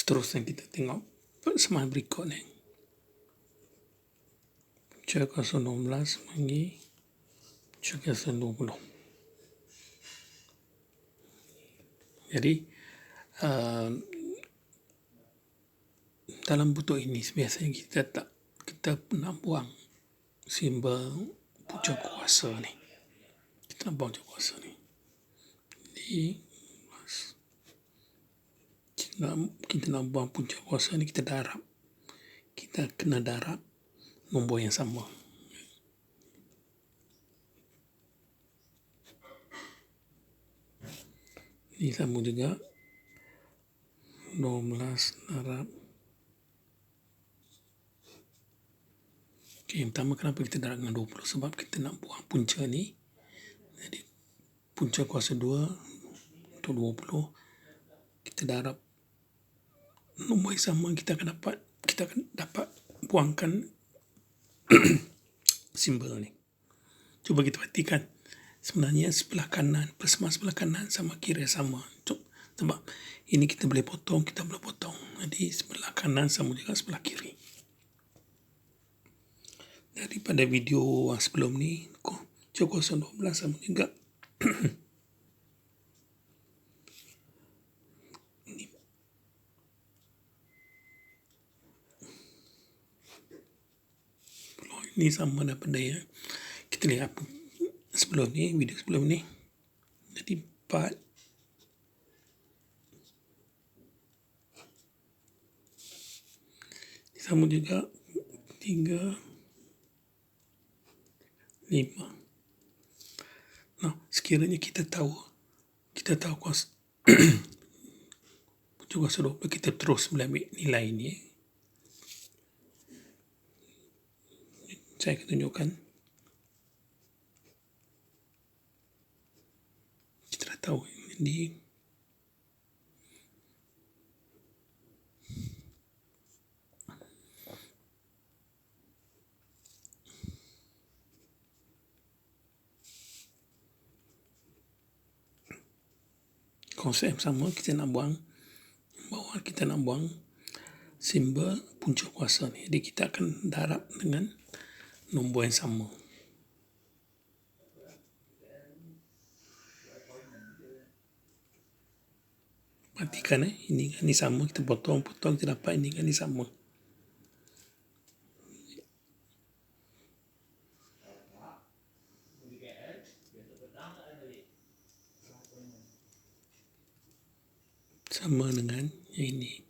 Seterusnya kita tengok persamaan berikut ni. Punca kuasa 16 bagi punca kuasa 20. Jadi dalam bentuk ini biasanya kita nak buang simbol punca kuasa ni. Kita nak buang punca kuasa ni. Jadi kita nak buang punca kuasa ni, kita darab. Kita kena darab nombor yang sama. Ini sama juga 12 darab. Yang pertama, kenapa kita darab dengan 20? Sebab kita nak buang punca ni. Jadi punca kuasa 2 untuk 20, kita darab nombor yang sama, kita akan dapat buangkan simbol ni. Cuba kita perhatikan. Sebenarnya sebelah kanan, persamaan sebelah kanan sama kira sama. Sebab ini kita boleh potong, kita boleh potong. Jadi sebelah kanan sama juga sebelah kiri. Daripada video sebelum ni, punca kuasa 12 sama juga. Ini sama daripada yang kita lihat sebelum ni, video sebelum ni. Jadi 4 sama juga 3 5. Nah, sekiranya kita tahu kuasa punca kuasa 20, kita terus boleh ambil nilai ni. Saya akan tunjukkan. Kita dah tahu ini konsep sama. Kita nak buang bawah, kita nak buang simbol punca kuasa ni. Jadi kita akan darab dengan nombor yang sama. Perhatikan ini sama, kita potong, kita dapat ini sama. Sama dengan yang ini.